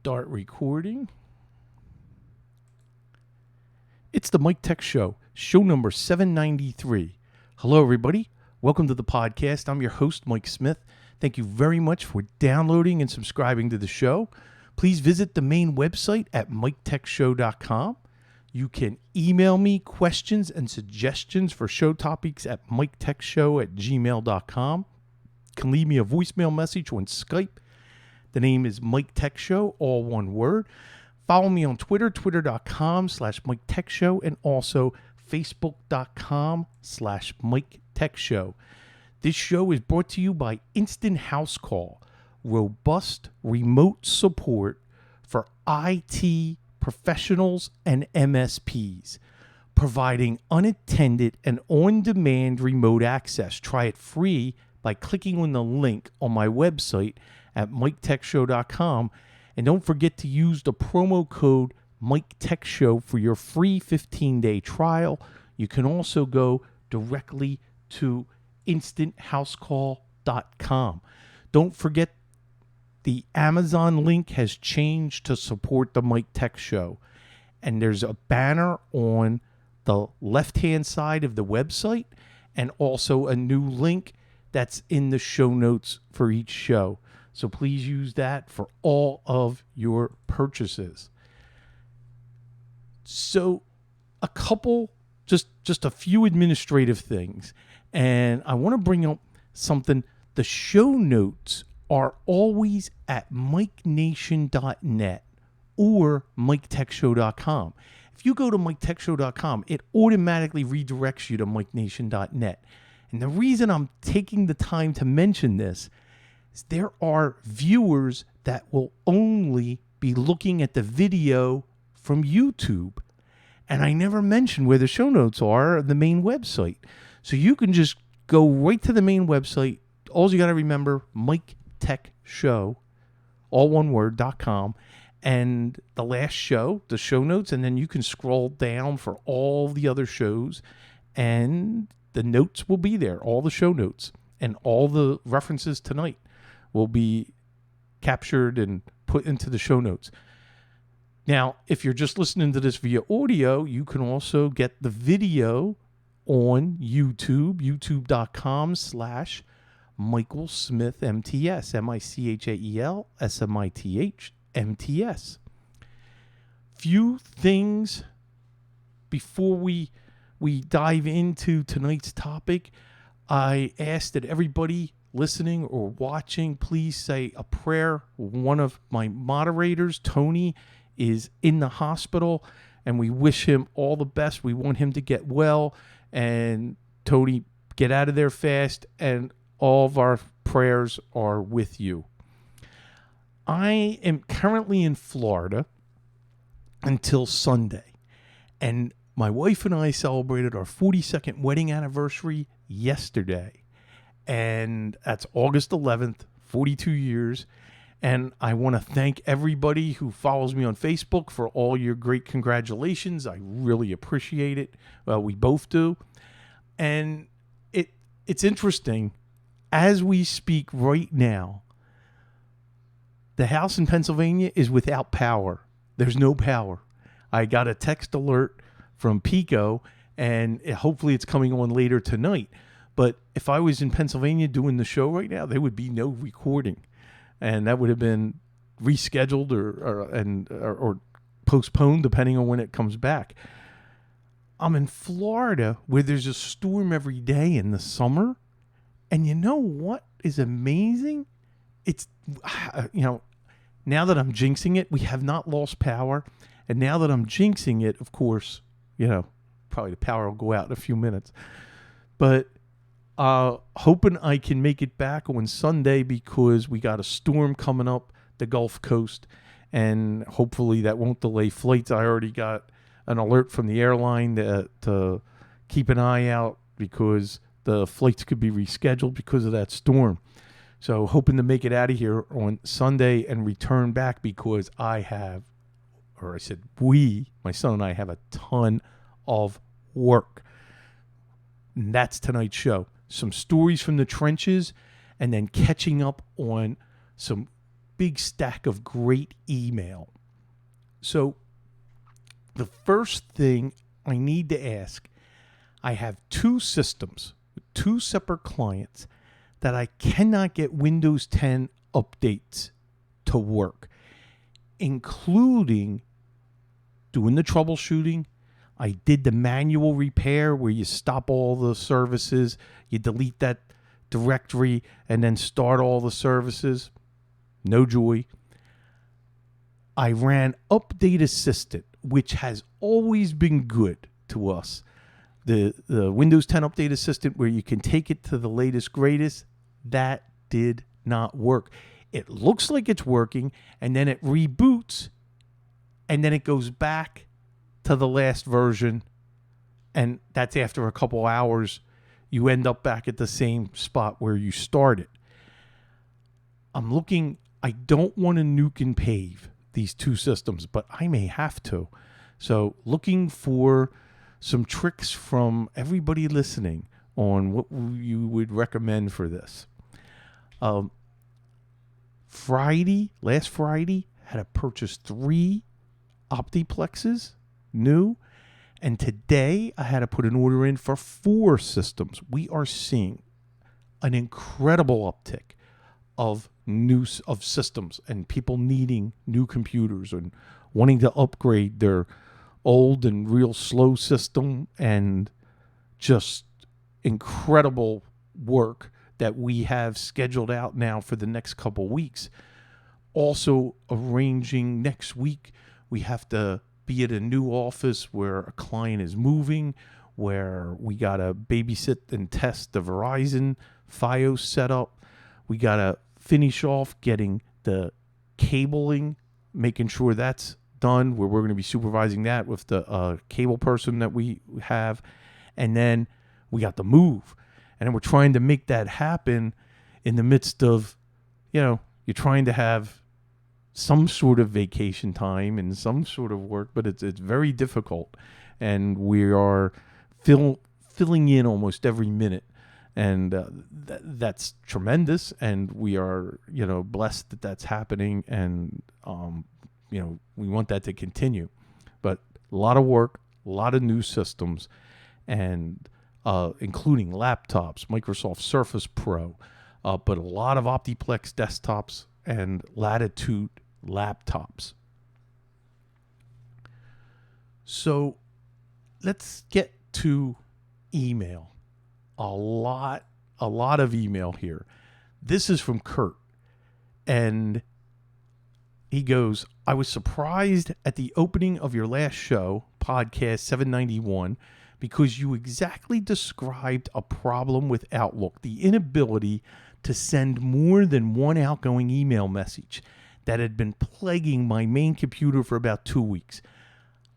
Start recording. It's the Mike Tech Show, show number 793. Hello, everybody. Welcome to the podcast. I'm your host, Mike Smith. Thank you very much for downloading and subscribing to the show. Please visit the main website at miketechshow.com. You can email me questions and suggestions for show topics at miketechshow@gmail.com. You can leave me a voicemail message on Skype. The name is Mike Tech Show, all one word. Follow me on Twitter, twitter.com/Mike Tech Show, and also facebook.com/Mike Tech Show. This show is brought to you by Instant House Call, robust remote support for IT professionals and MSPs, providing unattended and on-demand remote access. Try it free by clicking on the link on my website at miketechshow.com. And don't forget to use the promo code MikeTechShow for your free 15-day trial. You can also go directly to instanthousecall.com. Don't forget the Amazon link has changed to support the Mike Tech Show. And there's a banner on the left-hand side of the website and also a new link that's in the show notes for each show. So please use that for all of your purchases. So a couple, just a few administrative things. And I want to bring up something. The show notes are always at MikeNation.net or MikeTechShow.com. If you go to MikeTechShow.com, it automatically redirects you to MikeNation.net. And the reason I'm taking the time to mention this is there are viewers that will only be looking at the video from YouTube. And I never mentioned where the show notes are on the main website. So you can just go right to the main website. All you got to remember, Mike Tech Show, all one word, .com, and the last show, the show notes, and then you can scroll down for all the other shows, and the notes will be there, all the show notes, and all the references tonight will be captured and put into the show notes. Now, if you're just listening to this via audio, you can also get the video on YouTube, youtube.com/Michael Smith MTS, MICHAEL SMITH MTS. Few things before we dive into tonight's topic. I ask that everybody listening or watching, please say a prayer. One of my moderators, Tony, is in the hospital, and we wish him all the best. We want him to get well, and Tony, get out of there fast, and all of our prayers are with you. I am currently in Florida until Sunday, and my wife and I celebrated our 42nd wedding anniversary yesterday, and that's August 11th, 42 years, and I want to thank everybody who follows me on Facebook for all your great congratulations. I really appreciate it. Well, we both do, and it's interesting. As we speak right now, the house in Pennsylvania is without power. There's no power. I got a text alert from Pico, and hopefully it's coming on later tonight. But if I was in Pennsylvania doing the show right now, there would be no recording, and that would have been rescheduled or postponed depending on when it comes back. I'm in Florida where there's a storm every day in the summer, and you know what is amazing? It's now that I'm jinxing it, we have not lost power, and now that I'm jinxing it, of course, probably the power will go out in a few minutes. But hoping I can make it back on Sunday because we got a storm coming up the Gulf Coast, and hopefully that won't delay flights. I already got an alert from the airline to keep an eye out because the flights could be rescheduled because of that storm. So hoping to make it out of here on Sunday and return back because my son and I have a ton of work. And that's tonight's show. Some stories from the trenches, and then catching up on some big stack of great email. So the first thing I need to ask, I have two systems, two separate clients that I cannot get Windows 10 updates to work, including doing the troubleshooting. I did the manual repair where you stop all the services, you delete that directory, and then start all the services. No joy. I ran Update Assistant, which has always been good to us. The Windows 10 Update Assistant where you can take it to the latest, greatest, that did not work. It looks like it's working, and then it reboots, and then it goes back to the last version, and that's after a couple hours. You end up back at the same spot where you started. I don't want to nuke and pave these two systems, but I may have to. So looking for some tricks from everybody listening on what you would recommend for this. Last Friday, had to purchase 3 Optiplexes, new. And today, I had to put an order in for 4 systems. We are seeing an incredible uptick of systems and people needing new computers and wanting to upgrade their old and real slow system, and just incredible work that we have scheduled out now for the next couple weeks. Also arranging next week, we have to be at a new office where a client is moving, where we got to babysit and test the Verizon FiOS setup. We got to finish off getting the cabling, making sure that's done, where we're going to be supervising that with the cable person that we have. And then we got the move. And then we're trying to make that happen in the midst of, you're trying to have some sort of vacation time and some sort of work, but it's very difficult. And we are filling in almost every minute. And that's tremendous. And we are, blessed that that's happening. And, we want that to continue. But a lot of work, a lot of new systems, and including laptops, Microsoft Surface Pro, but a lot of Optiplex desktops and Latitude laptops. So let's get to email. A lot of email here. This is from Kurt, and he goes, I was surprised at the opening of your last show, podcast 791, because you exactly described a problem with Outlook, the inability to send more than one outgoing email message that had been plaguing my main computer for about 2 weeks.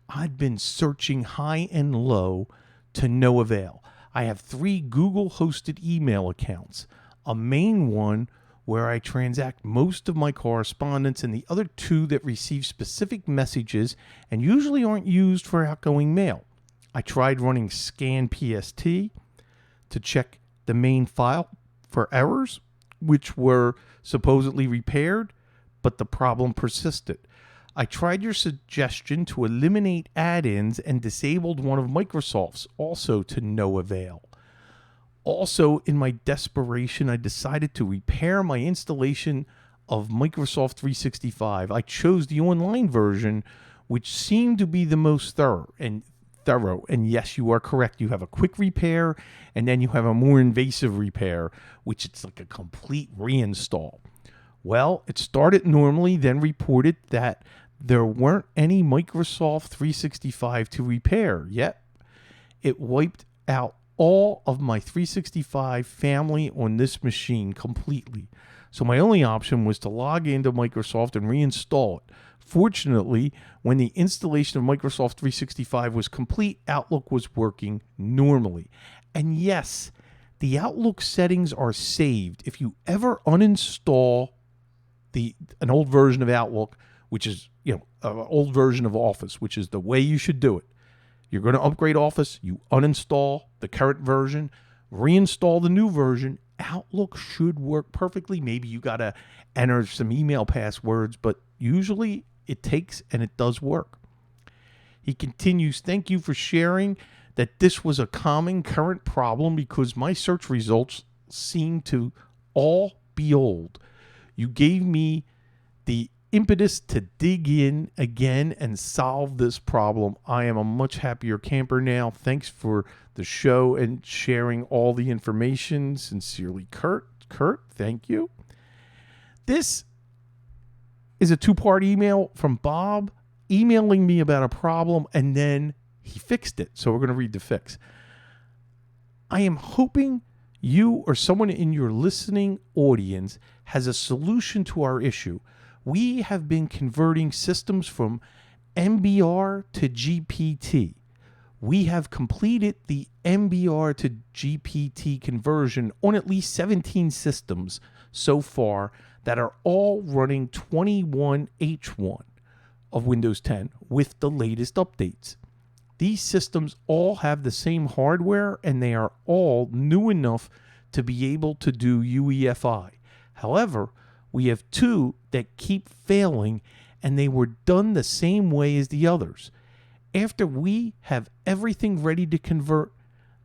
I'd been searching high and low to no avail. I have 3 Google-hosted email accounts, a main one where I transact most of my correspondence, and the other 2 that receive specific messages and usually aren't used for outgoing mail. I tried running scan PST to check the main file for errors, which were supposedly repaired, but the problem persisted. I tried your suggestion to eliminate add-ins and disabled one of Microsoft's, also to no avail. Also, in my desperation, I decided to repair my installation of Microsoft 365. I chose the online version, which seemed to be the most thorough. And yes, you are correct. You have a quick repair, and then you have a more invasive repair, which it's like a complete reinstall. Well, it started normally, then reported that there weren't any Microsoft 365 to repair. Yet, it wiped out all of my 365 family on this machine completely. So my only option was to log into Microsoft and reinstall it. Fortunately, when the installation of Microsoft 365 was complete, Outlook was working normally. And yes, the Outlook settings are saved. If you ever uninstall an old version of Outlook, which is, an old version of Office, which is the way you should do it. You're going to upgrade Office, you uninstall the current version, reinstall the new version, Outlook should work perfectly. Maybe you got to enter some email passwords, but usually it takes and it does work. He continues, thank you for sharing that this was a common current problem because my search results seem to all be old. You gave me the impetus to dig in again and solve this problem. I am a much happier camper now. Thanks for the show and sharing all the information. Sincerely, Kurt. Kurt, thank you. This is a two-part email from Bob emailing me about a problem, and then he fixed it. So we're going to read the fix. I am hoping you or someone in your listening audience has a solution to our issue. We have been converting systems from MBR to GPT. We have completed the MBR to GPT conversion on at least 17 systems so far that are all running 21H1 of Windows 10 with the latest updates. These systems all have the same hardware and they are all new enough to be able to do UEFI. However, we have two that keep failing and they were done the same way as the others. After we have everything ready to convert,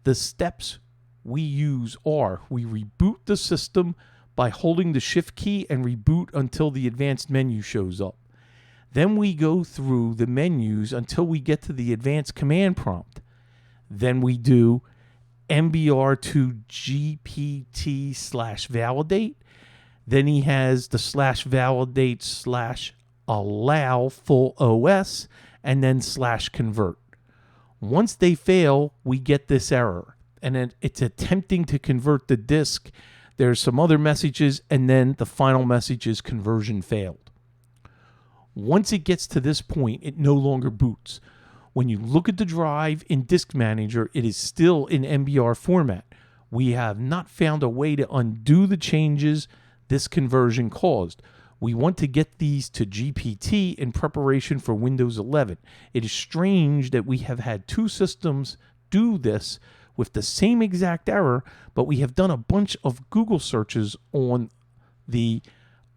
the steps we use are we reboot the system by holding the shift key and reboot until the advanced menu shows up. Then we go through the menus until we get to the advanced command prompt. Then we do MBR to GPT/validate. Then he has the /validate/allow full OS and then /convert. Once they fail, we get this error. And it's attempting to convert the disk. There's some other messages, and then the final message is conversion failed. Once it gets to this point, it no longer boots. When you look at the drive in Disk Manager, it is still in MBR format. We have not found a way to undo the changes this conversion caused. We want to get these to GPT in preparation for Windows 11. It is strange that we have had two systems do this with the same exact error, but we have done a bunch of Google searches on the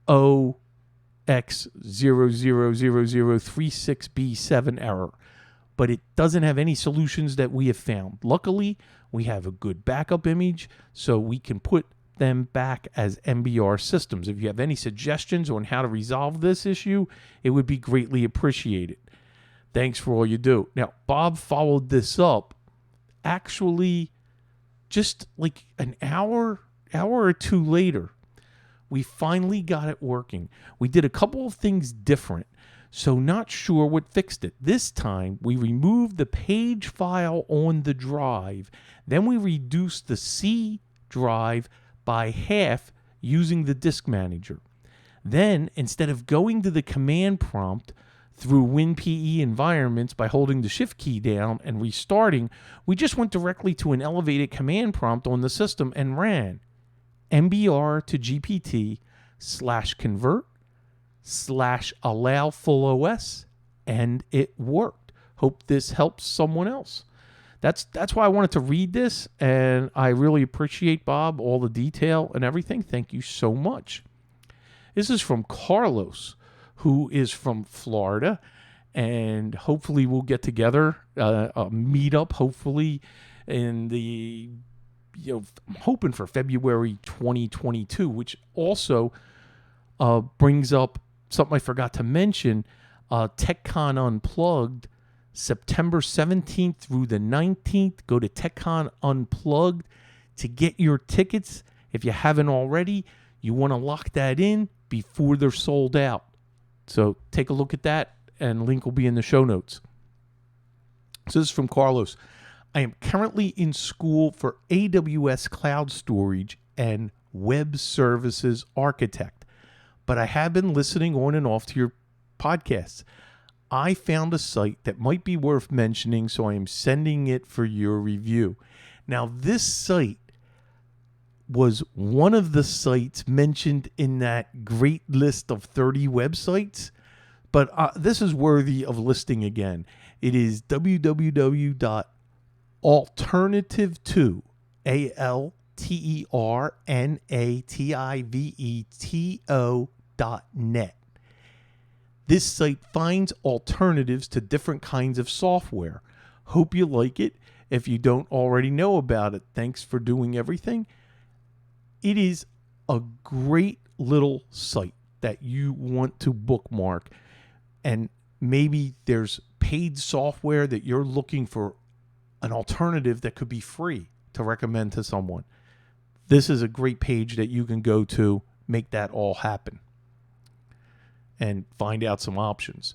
OX000036B7 error, but it doesn't have any solutions that we have found. Luckily, we have a good backup image, so we can put them back as MBR systems. If you have any suggestions on how to resolve this issue, it would be greatly appreciated. Thanks for all you do. Now, Bob followed this up actually just like an hour or two later. We finally got it working. We did a couple of things different, so not sure what fixed it. This time, we removed the page file on the drive. Then we reduced the C drive by half using the Disk Manager. Then, instead of going to the command prompt through WinPE environments by holding the shift key down and restarting, we just went directly to an elevated command prompt on the system and ran MBR to GPT /convert/allow full OS, and it worked. Hope this helps someone else. That's why I wanted to read this, and I really appreciate, Bob, all the detail and everything. Thank you so much. This is from Carlos, who is from Florida, and hopefully we'll get together, a meetup, hopefully in the, I'm hoping for February 2022, which also brings up something I forgot to mention, TechCon Unplugged, September 17th through the 19th. Go to TechCon Unplugged to get your tickets. If you haven't already, you want to lock that in before they're sold out. So take a look at that, and link will be in the show notes. So this is from Carlos. I am currently in school for AWS Cloud Storage and Web Services Architect, but I have been listening on and off to your podcasts. I found a site that might be worth mentioning, so I am sending it for your review. Now, this site was one of the sites mentioned in that great list of 30 websites, but this is worthy of listing again. It is www.alternative2, TERNATIVETO.net. This site finds alternatives to different kinds of software. Hope you like it. If you don't already know about it, thanks for doing everything. It is a great little site that you want to bookmark, and maybe there's paid software that you're looking for an alternative that could be free to recommend to someone. This is a great page that you can go to, make that all happen, and find out some options.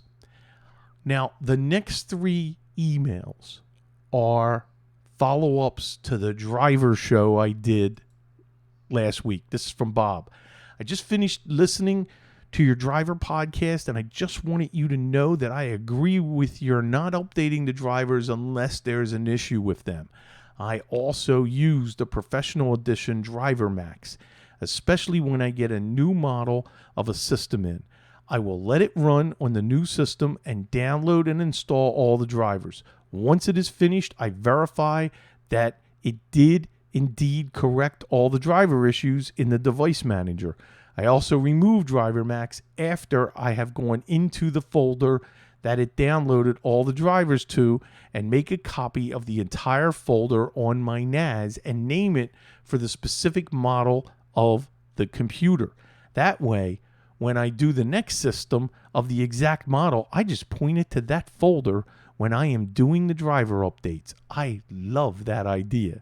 Now, the next 3 emails are follow-ups to the driver show I did last week. This is from Bob. I just finished listening to your driver podcast, and I just wanted you to know that I agree with your not updating the drivers unless there's an issue with them. I also use the Professional Edition Driver Max, especially when I get a new model of a system in. I will let it run on the new system and download and install all the drivers. Once it is finished, I verify that it did indeed correct all the driver issues in the device manager. I also remove Driver Max after I have gone into the folder that it downloaded all the drivers to and make a copy of the entire folder on my NAS and name it for the specific model of the computer. That way, when I do the next system of the exact model, I just point it to that folder when I am doing the driver updates. I love that idea.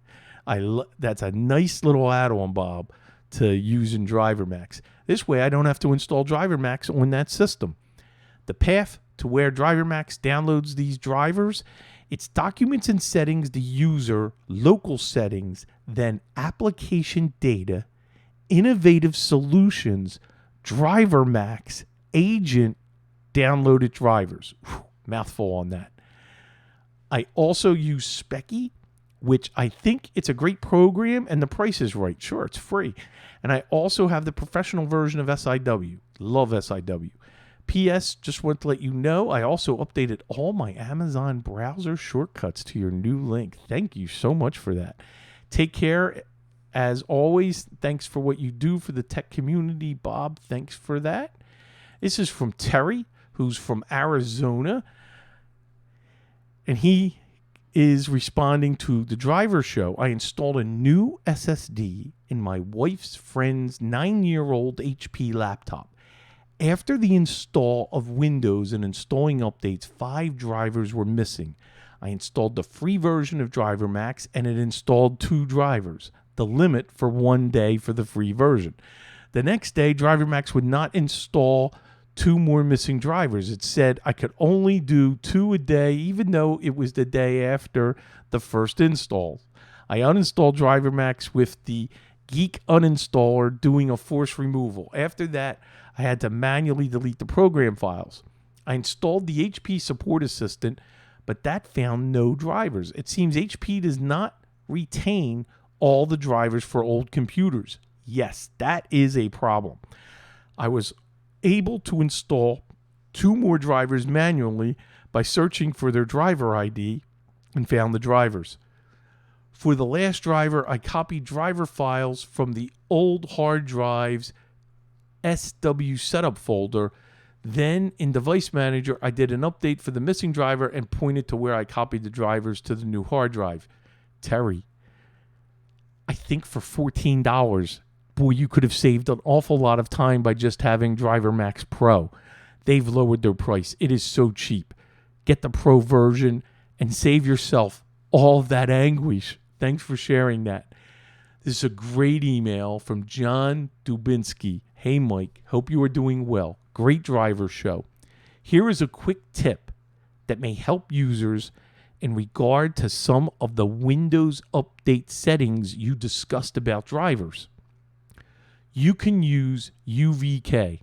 That's a nice little add-on, Bob, to use in Driver Max. This way, I don't have to install Driver Max on that system. The path to where Driver Max downloads these drivers, it's Documents and Settings, the user, Local Settings, then Application Data, Innovative Solutions, Driver Max, Agent, Downloaded Drivers. Whew, mouthful on that. I also use Specky, which I think it's a great program and the price is right. Sure, it's free. And I also have the professional version of SIW. Love SIW. P.S. Just want to let you know, I also updated all my Amazon browser shortcuts to your new link. Thank you so much for that. Take care. As always, thanks for what you do for the tech community, Bob. Thanks for that. This is from Terry, who's from Arizona. And he is responding to the driver show. I installed a new SSD in my wife's friend's 9-year-old HP laptop. After the install of Windows and installing updates, 5 drivers were missing. I installed the free version of Driver Max and it installed 2 drivers, the limit for 1 day for the free version. The next day, Driver Max would not install 2 more missing drivers. It said I could only do 2 a day, even though it was the day after the first install. I uninstalled Driver Max with the Geek uninstaller doing a force removal. After that, I had to manually delete the program files. I installed the HP Support Assistant, but that found no drivers. It seems HP does not retain all the drivers for old computers. Yes, that is a problem. I was able to install 2 more drivers manually by searching for their driver ID and found the drivers. For the last driver, I copied driver files from the old hard drive's SW setup folder. Then in Device Manager, I did an update for the missing driver and pointed to where I copied the drivers to the new hard drive. Terry, I think for $14, boy, you could have saved an awful lot of time by just having Driver Max Pro. They've lowered their price. It is so cheap. Get the Pro version and save yourself all that anguish. Thanks for sharing that. This is a great email from John Dubinsky. Hey, Mike, hope you are doing well. Great driver show. Here is a quick tip that may help users in regard to some of the Windows Update settings you discussed about drivers. You can use UVK,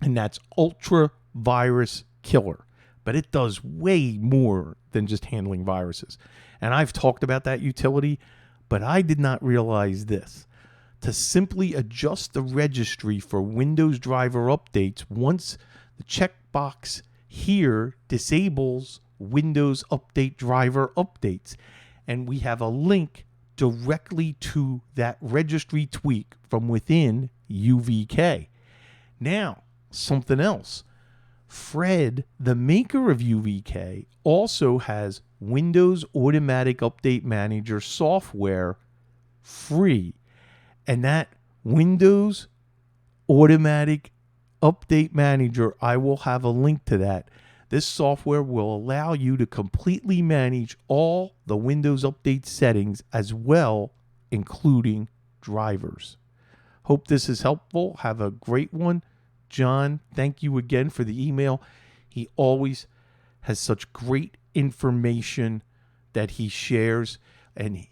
and that's Ultra Virus Killer, but it does way more than just handling viruses. And I've talked about that utility, but I did not realize this. To simply adjust the registry for Windows driver updates once the checkbox here disables Windows Update driver updates. And we have a link directly to that registry tweak from within UVK. Now, something else. Fred, the maker of UVK, also has Windows Automatic Update Manager software free. And that Windows Automatic Update Manager, I will have a link to that. This software will allow you to completely manage all the Windows Update settings as well, including drivers. Hope this is helpful. Have a great one. John, thank you again for the email. He always has such great information that he shares. And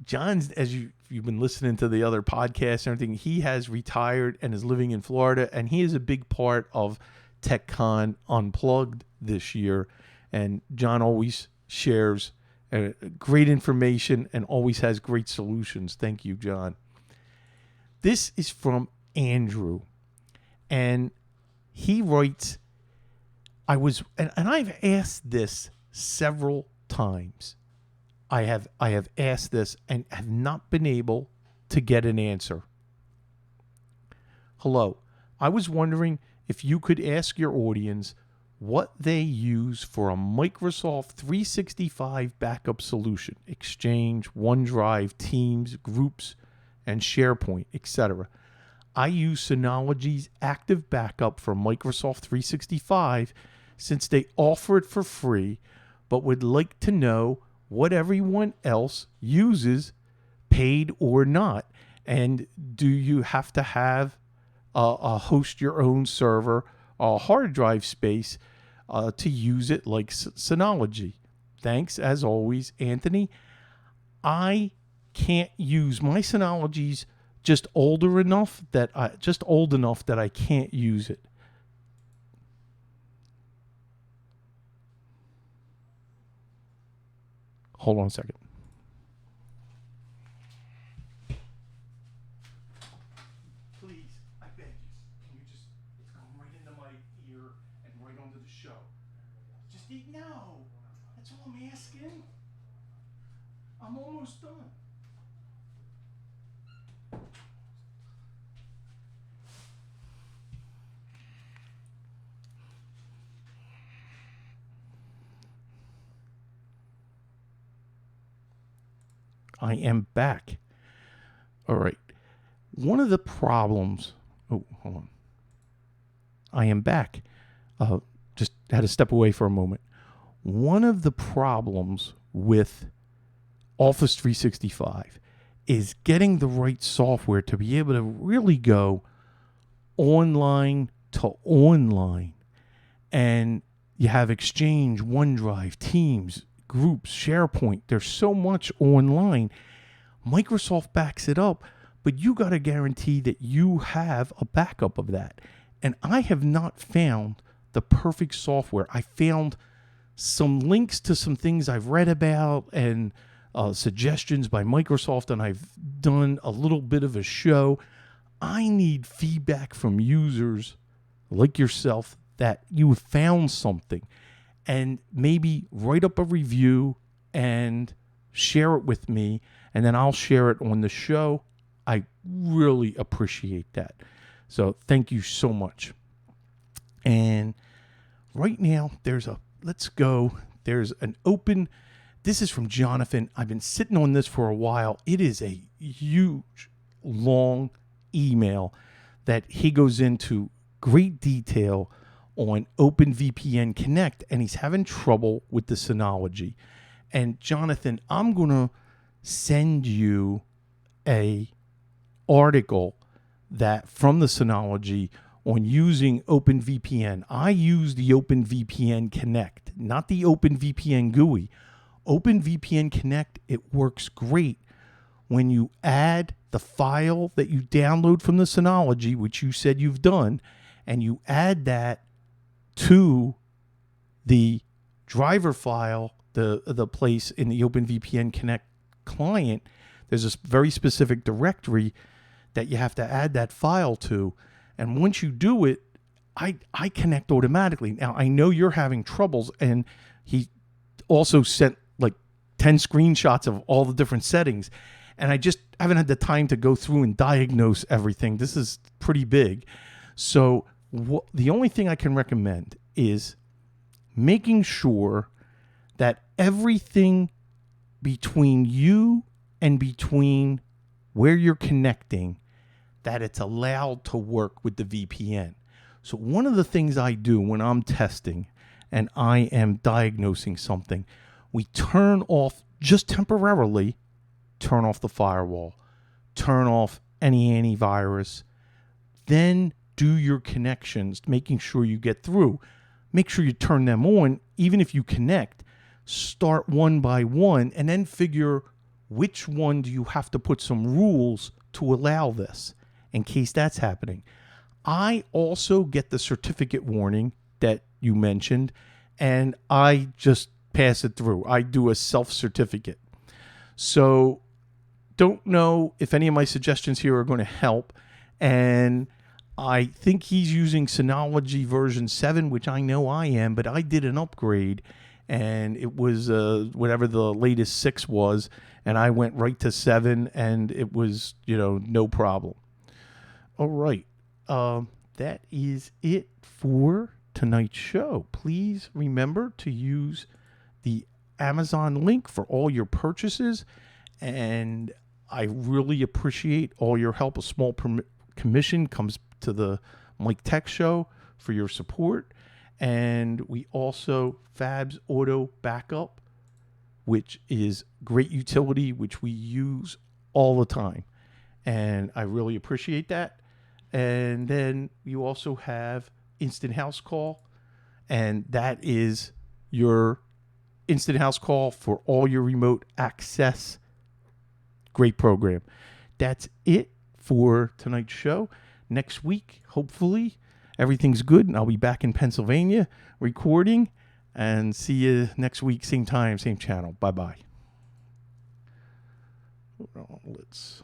John's, as you've been listening to the other podcasts and everything, he has retired and is living in Florida. And he is a big part of TechCon Unplugged this year. And John always shares great information and always has great solutions. Thank you, John. This is from Andrew. And he writes, and I've asked this several times. I have asked this and have not been able to get an answer. Hello. I was wondering if you could ask your audience what they use for a Microsoft 365 backup solution, Exchange, OneDrive, Teams, Groups, and SharePoint, etc. I use Synology's Active Backup for Microsoft 365 since they offer it for free, but would like to know what everyone else uses, paid or not. And do you have to have a host your own server, a hard drive space to use it like Synology? Thanks, as always, Anthony. I can't use my Synology's just old enough that I can't use it. Hold on a second. Please, I beg you. It's going right into my ear and right onto the show. Just no. That's all I'm asking. I'm almost done. I am back. All right. One of the problems. Oh, hold on. I am back. Just had to step away for a moment. One of the problems with Office 365 is getting the right software to be able to really go online to online. And you have Exchange, OneDrive, Teams, Groups, SharePoint. There's so much online. Microsoft backs it up, but you got to guarantee that you have a backup of that. And I have not found the perfect software. I found some links to some things I've read about and suggestions by Microsoft, and I've done a little bit of a show. I need feedback from users like yourself that you found something, and maybe write up a review and share it with me, and then I'll share it on the show. I really appreciate that. So thank you so much. And right now, there's an open, this is from Jonathan. I've been sitting on this for a while. It is a huge, long email that he goes into great detail on OpenVPN Connect, and he's having trouble with the Synology. And Jonathan, I'm going to send you a article that from the Synology on using OpenVPN. I use the OpenVPN Connect, not the OpenVPN GUI. OpenVPN Connect, it works great when you add the file that you download from the Synology, which you said you've done, and you add that to the driver file, the place in the OpenVPN Connect client. There's a very specific directory that you have to add that file to. And once you do it, I connect automatically. Now, I know you're having troubles, and he also sent like 10 screenshots of all the different settings. and I just haven't had the time to go through and diagnose everything. This is pretty big. So the only thing I can recommend is making sure that everything between you and between where you're connecting, that it's allowed to work with the VPN. So one of the things I do when I'm testing and I am diagnosing something, we turn off, just temporarily, turn off the firewall, turn off any antivirus, then do your connections, making sure you get through. Make sure you turn them on, even if you connect. Start one by one, and then figure which one do you have to put some rules to allow this, in case that's happening. I also get the certificate warning that you mentioned, and I just pass it through. I do a self-certificate. So don't know if any of my suggestions here are going to help. And I think he's using Synology version 7, which I know I am, but I did an upgrade, and it was whatever the latest 6 was, and I went right to 7, and it was, no problem. All right. That is it for tonight's show. Please remember to use the Amazon link for all your purchases, and I really appreciate all your help. A small commission comes to the Mike Tech Show for your support. And we also, Fab's Auto Backup, which is great utility, which we use all the time. And I really appreciate that. And then you also have Instant House Call, and that is your Instant House Call for all your remote access. Great program. That's it for tonight's show. Next week, hopefully, everything's good, and I'll be back in Pennsylvania recording. And see you next week, same time, same channel. Bye-bye. Let's...